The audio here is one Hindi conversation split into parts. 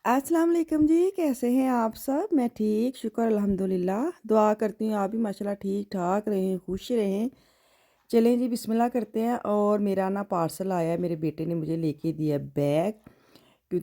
अस्सलाम वालेकुम जी, कैसे हैं आप सब? मैं ठीक, शुक्र अल्हम्दुलिल्लाह। दुआ करती हूँ आप भी माशाल्लाह ठीक-ठाक रहें, खुश रहें। चलें जी बिस्मिल्लाह करते हैं और मेरा ना पार्सल आया है, मेरे बेटे ने मुझे लेके दिया बैग। क्यों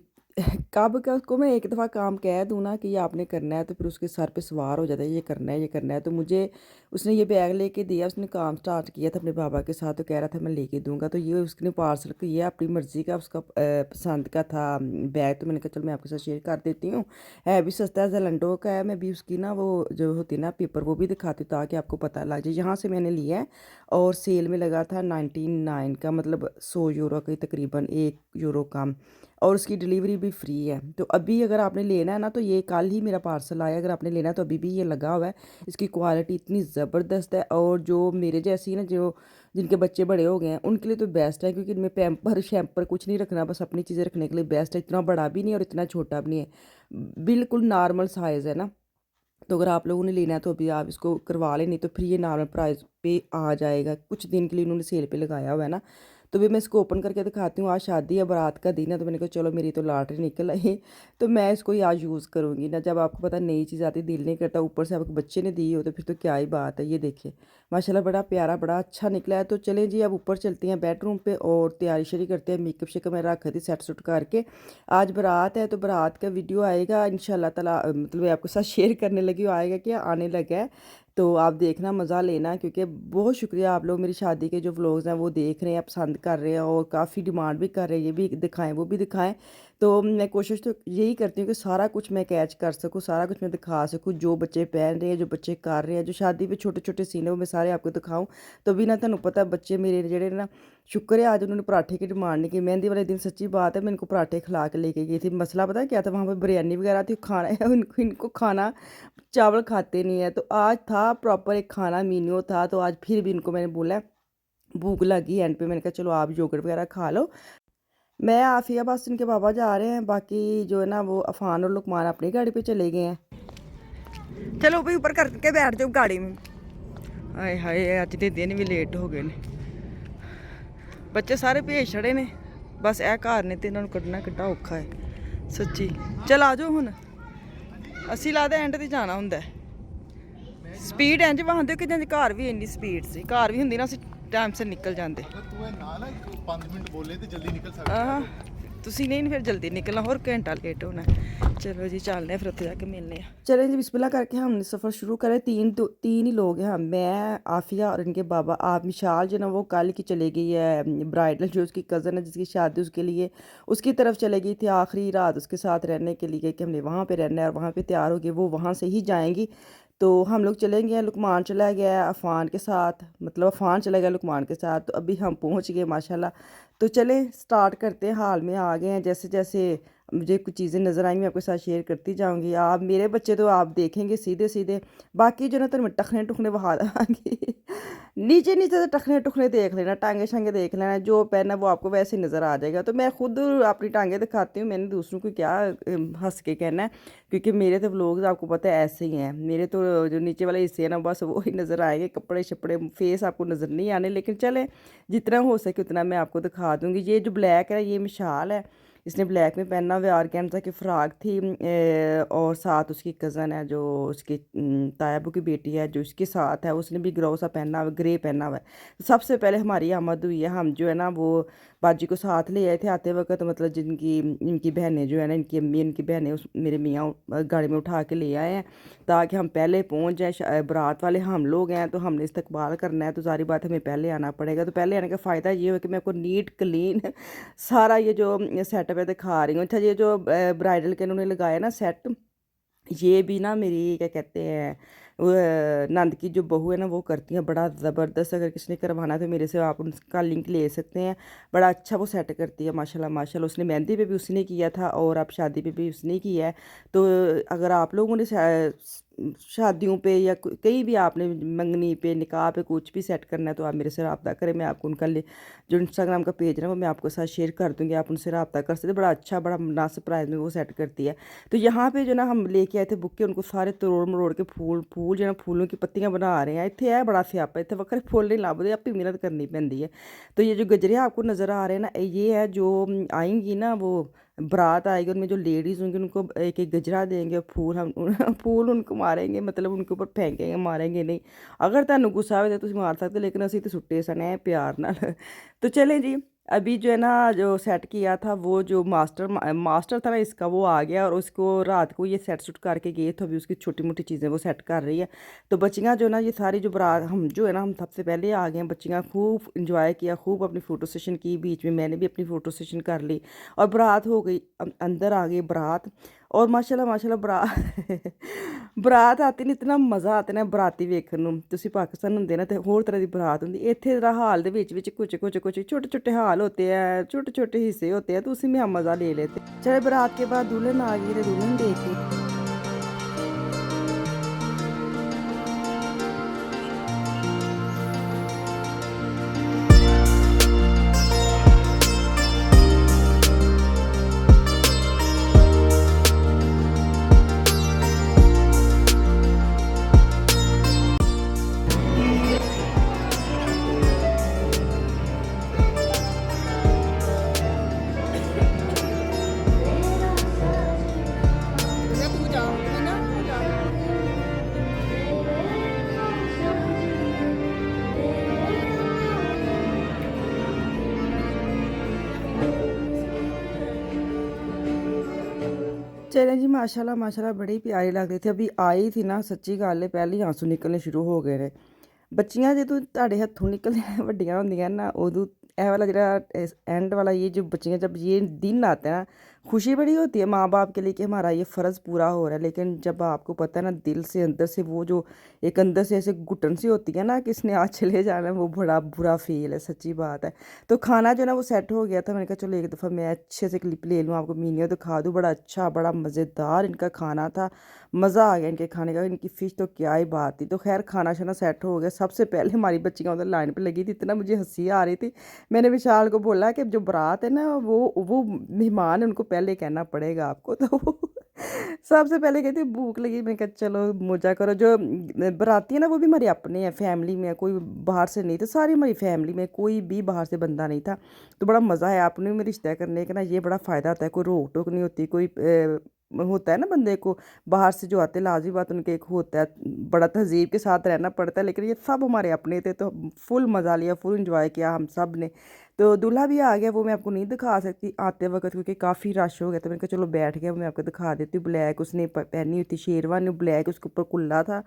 कब का उसको मैं एक दफ़ा काम कह दूँ ना कि ये आपने करना है तो फिर उसके सर पे सवार हो जाता है, ये करना है, ये करना है। तो मुझे उसने ये बैग लेके दिया, उसने काम स्टार्ट किया था अपने बाबा के साथ, तो कह रहा था मैं लेके दूँगा। तो ये उसने पार्सल किया अपनी मर्ज़ी का, उसका पसंद का था बैग। तो मैंने कहा चलो मैं आपके साथ शेयर कर देती हूँ। है भी सस्ता है, ज़ेलेंडो का है। मैं भी उसकी ना वो जो होती है ना पेपर, वो भी दिखाती हूँ ताकि आपको पता लग जाए। यहाँ से मैंने लिया है और सेल में लगा था 99 का, मतलब 100 यूरो का तकरीबन, 1 यूरो कम, और उसकी डिलीवरी भी फ्री है। तो अभी अगर आपने लेना है ना, तो ये कल ही मेरा पार्सल आया, अगर आपने लेना है तो अभी भी ये लगा हुआ है। इसकी क्वालिटी इतनी ज़बरदस्त है, और जो मेरे जैसी ना, जो जिनके बच्चे बड़े हो गए हैं, उनके लिए तो बेस्ट है, क्योंकि इनमें पैम्पर शैम्पर कुछ नहीं रखना, बस अपनी चीज़ें रखने के लिए बेस्ट है। इतना बड़ा भी नहीं और इतना छोटा भी नहीं है, बिल्कुल नॉर्मल साइज़ है ना। तो अगर आप लोगों ने लेना है तो अभी आप इसको करवा लें, नहीं तो फिर ये नॉर्मल प्राइस पे आ जाएगा। कुछ दिन के लिए इन्होंने सेल पे लगाया हुआ है ना। तो भी मैं इसको ओपन करके दिखाती हूँ। आज शादी है, बारात का दिन है, तो मैंने कहा चलो मेरी तो लॉटरी निकल आई, तो मैं इसको ही आज यूज़ करूँगी ना। जब आपको पता नई चीज़ आती दिल नहीं करता, ऊपर से आपके बच्चे ने दी हो तो फिर तो क्या ही बात है। ये देखिए माशाल्लाह बड़ा प्यारा, बड़ा अच्छा निकला है। तो चलें जी अब ऊपर चलती हैं बेडरूम पे और तैयारी शरी करते हैं। मेकअप शेकअप मैं रख दी सेट सुट करके। आज बारात है तो बारात का वीडियो आएगा इंशाल्लाह ताला, मतलब मैं आपके साथ शेयर करने लगी हूँ, आएगा क्या, आने लगा है। तो आप देखना, मज़ा लेना, क्योंकि बहुत शुक्रिया आप लोग मेरी शादी के जो व्लॉग्स हैं वो देख रहे हैं, पसंद कर रहे हैं और काफ़ी डिमांड भी कर रहे हैं, ये भी दिखाएं वो भी दिखाएं। तो मैं कोशिश तो यही करती हूँ कि सारा कुछ मैं कैच कर सकूँ, सारा कुछ मैं दिखा सकूँ, जो बच्चे पहन रहे हैं, जो बच्चे कर रहे हैं, जो शादी पे छोटे छोटे सीन है वो मैं सारे आपको दिखाऊँ। तो भी ना तुहानू पता बच्चे मेरे जेह्ड़े ना, शुक्र है आज उन्होंने पराठे की डिमांड नहीं की। मेहंदी वाले दिन सच्ची बात है मैं इनको पराठे खिला के लेके गई थी। मसला पता है क्या था, वहाँ पे बिरयानी वगैरह थी, खाना इनको इनको खाना, चावल खाते नहीं है। तो आज था प्रॉपर एक खाना मीन्यू था, तो आज फिर भी इनको मैंने बोला, भूख लगी एंड पे मैंने कहा चलो आप योगर्ट वगैरह खा लो। मैं आफिया बस इनके बाबा जा रहे हैं, बाकी जो है ना वो अफान और लुकमान अपनी गाड़ी पे चले गए हैं। चलो भाई ऊपर करके बैठ जाओ गाड़ी में। हाय हाय अज के दिन भी लेट हो गए ने, बच्चे सारे भेज छड़े ने, बस ए घर ने तो इन्होंने कड्ढना किड्डा औखा है सच्ची। चल आ जाओ हुण, असी लगदा एंड ते जाना हुंदा है। स्पीड इंज वाहते कि जंज घर भी इन्नी स्पीड सी, घर भी हुंदी ना, असी टाइम से निकल जाते। तुसी नहीं फिर जल्दी निकलना, और घंटा लेट होना। चलो जी चलने फिर उत्थे जाके मिलने हैं। चलें जी बिस्मिल्लाह करके हमने सफ़र शुरू करें। तीन ही लोग हैं हम, मैं, आफिया और इनके बाबा। आप मिशाल जो ना वो कल की चले गई है ब्राइडल, जो उसकी कज़न है जिसकी शादी, उसके लिए उसकी तरफ चले गई थी। आखिरी रात उसके साथ रहने के लिए कि हमने वहाँ पे रहना है और वहाँ पे तैयार हो गए, वो वहाँ से ही जाएंगी। तो हम लोग चले गए, लुकमान चला गया है अफ़ान के साथ, मतलब अफ़ान चला गया लुकमान के साथ। तो अभी हम पहुँच गए माशाल्लाह। तो चलें स्टार्ट करते हैं, हाल में आ गए हैं। जैसे जैसे मुझे कुछ चीज़ें नज़र आएंगी मैं आपके साथ शेयर करती जाऊंगी। आप मेरे बच्चे तो आप देखेंगे सीधे सीधे, बाकी जो ना तो मैं टखने टुखने बहा दूँगी नीचे नीचे से टखने टुखने देख लेना, टांगे शांगे देख लेना, जो पहना वो आपको वैसे नज़र आ जाएगा। तो मैं खुद अपनी टांगे दिखाती हूँ, मैंने दूसरों को क्या हंस के कहना है, क्योंकि मेरे तो व्लॉग्स आपको पता है ऐसे ही हैं। मेरे तो जो नीचे वाले हिस्से हैं ना बस वो ही नज़र आएंगे, कपड़े शपड़े फेस आपको नज़र नहीं आने। लेकिन चलें जितना हो सके उतना मैं आपको दिखा दूँगी। ये जो ब्लैक है ये मिशाल है, इसने ब्लैक में पहना हुआ ऑर्गेन्जा की फ़्रॉक थी, और साथ उसकी कज़न है जो उसकी तायाबू की बेटी है जो उसके साथ है, उसने भी ग्रो सा पहना हुआ, ग्रे पहना हुआ है। सबसे पहले हमारी आमद हुई है, हम जो है ना वो बाजी को साथ ले आए थे आते वक्त, मतलब जिनकी इनकी बहनें जो है ना, इनकी अम्मी इनकी बहनें उस मेरे मियाँ गाड़ी में उठा के ले आए हैं ताकि हम पहले पहुँच जाएँ। बारात वाले हम लोग हैं तो हमने इस्तकबाल करना है, तो ज़ाहिर बात है हमें पहले आना पड़ेगा। तो पहले आने का फ़ायदा ये हो कि मैं आपको नीट क्लीन सारा ये जो सेटअप है दिखा रही हूँ। अच्छा ये जो ब्राइडल के इन्होंने लगाया ना सेट, ये भी ना मेरी क्या कहते हैं वो नंद की जो बहू है ना वो करती हैं बड़ा ज़बरदस्त। अगर किसी ने करवाना है तो मेरे से आप उसका लिंक ले सकते हैं, बड़ा अच्छा वो सेट करती है माशाल्लाह माशाल्लाह। उसने मेहंदी पे भी उसने किया था और अब शादी पे भी उसने किया है। तो अगर आप लोगों ने शादियों पे या कहीं भी आपने मंगनी पे निकाह पे कुछ भी सेट करना है तो आप मेरे से रब्ता करें, मैं आपको उनका जो इंस्टाग्राम का पेज है ना वो मैं आपको साथ शेयर कर दूँगी, आप उनसे रब्ता कर सकते हैं। बड़ा अच्छा बड़ा मुनासिब प्राइस में वो सेट करती है। तो यहाँ पे जो ना हम लेके आए थे बुक्के, उनको सारे तोड़ मरोड़ के फूल फूल जो ना फूलों की पत्तियां बना रहे हैं। इतने है बड़ा स्यापा, इतने वक्र फुल नहीं लभदे, आपकी मेहनत करनी पैंदी है। तो ये जो गजरे आपको नज़र आ रहे हैं ना ये है जो आएंगी ना वो बारात आएगी, उनमें जो लेडीज़ होंगी उनको एक एक गजरा देंगे, फूल हम फूल उनको मारेंगे, मतलब उनके ऊपर फेंकेंगे, मारेंगे नहीं। अगर तुहानू गुस्सा आवे तो तुसीं मार सकते, लेकिन असीं तो सुट्टे सने प्यार नाल। तो चलें जी, अभी जो है ना जो सेट किया था वो जो मास्टर था ना इसका, वो आ गया और उसको रात को ये सेट सुट करके गए, तो अभी उसकी छोटी मोटी चीज़ें वो सेट कर रही है। तो बच्चियाँ जो ना ये सारी जो बारात हम जो है ना हम सबसे पहले आ गए हैं, बच्चियाँ खूब इंजॉय किया, खूब अपनी फ़ोटो सेशन की, बीच में मैंने भी अपनी फ़ोटो सेशन कर ली और बारात हो गई, अंदर आ गई बारात। और माशाल्लाह माशाल्लाह ਬਰਾਤ ਆਤੀ ਨੇ ਇਤਨਾ ਮਜ਼ਾ ਆਤਾ ਨਾ ਬਰਾਤੀ ਵੇਖਣ ਨੂੰ। ਤੁਸੀਂ ਪਾਕਿਸਤਾਨ ਹੁੰਦੇ ਨਾ ਤੇ ਹੋਰ ਤਰ੍ਹਾਂ ਦੀ ਬਰਾਤ ਹੁੰਦੀ, ਇੱਥੇ ਦਾ ਹਾਲ ਦੇ ਵਿੱਚ ਕੁਛ ਕੁਛ ਕੁਛ ਛੋਟੇ ਛੋਟੇ ਹਾਲ ਹੋਤੇ ਹੈ, ਛੋਟੇ ਛੋਟੇ ਹਿੱਸੇ होते हैं, तो उसी में हम मज़ा ले लेते। चले बारात के बाद दुल्हन आ गई, तो दुल्हन देखी। तू जा ना, तू जा। चलें जी, माशाल्लाह माशाल्लाह बड़ी प्यारी लग रही थी। अभी आई थी ना, सच्ची गल है पहले ही आंसू निकलने शुरू हो गए ने। ਬੱਚੀਆਂ ਜਦੋਂ ਤੁਹਾਡੇ ਹੱਥੋਂ निकलने ਵੱਡੀਆਂ ਹੁੰਦੀਆਂ ना, उदू ਇਹ वाला जरा एंड वाला ये जो बच्चियाँ जब ये दिन आता है ना, खुशी बड़ी होती है माँ बाप के लिए कि हमारा ये फ़र्ज़ पूरा हो रहा है। लेकिन जब आपको पता है ना दिल से अंदर से वो जो एक अंदर से ऐसे घुटन सी होती है ना कि इसने आज चले जाना है, वो बड़ा बुरा फील है, सच्ची बात है। तो खाना जो ना वो सेट हो गया था, मैंने कहा चलो एक दफ़ा मैं अच्छे से क्लिप ले लूँ, आपको मीनियो दिखा दूँ। बड़ा अच्छा बड़ा मज़ेदार इनका खाना था, मज़ा आ गया इनके खाने का। इनकी फ़िश तो क्या ही बात थी। तो खैर खाना शाना सेट हो गया। सबसे पहले हमारी बच्चियाँ उधर लाइन पे लगी थी, इतना मुझे हंसी आ रही थी। मैंने विशाल को बोला कि जो बारात है ना वो मेहमान है, उनको पहले कहना पड़ेगा आपको। तो वो सबसे पहले कहती भूख लगी, मैंने कहा चलो मौजा करो। जो बाराती है ना वो भी हमारे अपने हैं, फैमिली में, कोई बाहर से नहीं। तो सारी हमारी फैमिली में कोई भी बाहर से बंदा नहीं था। तो बड़ा मज़ा है अपने में रिश्ता करने का ना, ये बड़ा फ़ायदा होता है। कोई रोक टोक नहीं होती, कोई होता है ना बंदे को बाहर से जो आते हैं, लाज़मी बात उनके एक होता है, बड़ा तहज़ीब के साथ रहना पड़ता है। लेकिन ये सब हमारे अपने थे, तो फुल मज़ा लिया, फुल एंजॉय किया हम सब ने। तो दूल्हा भी आ गया, वो मैं आपको नहीं दिखा सकती आते वक्त क्योंकि काफ़ी रश हो गया। तो मैंने कहा चलो बैठ गया, मैं आपको दिखा देती हूँ। ब्लैक उसने पहनी हुई थी शेरवानी, ब्लैक उसके ऊपर कुल्ला था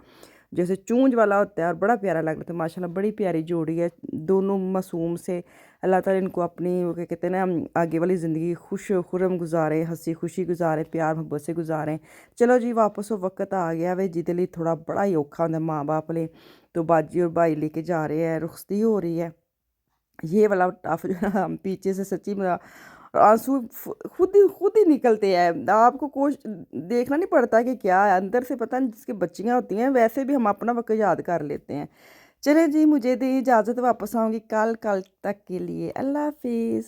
जैसे चूंज वाला होता है, और बड़ा प्यारा लग रहा था। माशाल्लाह बड़ी प्यारी जोड़ी है, दोनों मासूम से। अल्लाह ताला इनको अपनी वो क्या कहते हैं ना आगे वाली ज़िंदगी खुश खुरम गुजारे, हंसी खुशी गुजारे, प्यार मोहब्बत से गुजारें। चलो जी वापस वो वक्त आ गया वे जिहदे लई थोड़ा बड़ा ही औखा होंदा माँ बाप ले। तो बाजी और भाई लेके जा रहे हैं, रुखसती हो रही है। ये वाला टफ जो है ना, हम पीछे से सच्ची में आंसू खुद ही निकलते हैं। आपको कुछ देखना नहीं पड़ता कि क्या है अंदर से, पता नहीं जिसकी बच्चियाँ होती हैं वैसे भी हम अपना वक्त याद कर लेते हैं। चलें जी, मुझे दी इजाज़त, वापस आऊँगी कल तक के लिए। अल्लाह हाफिज़।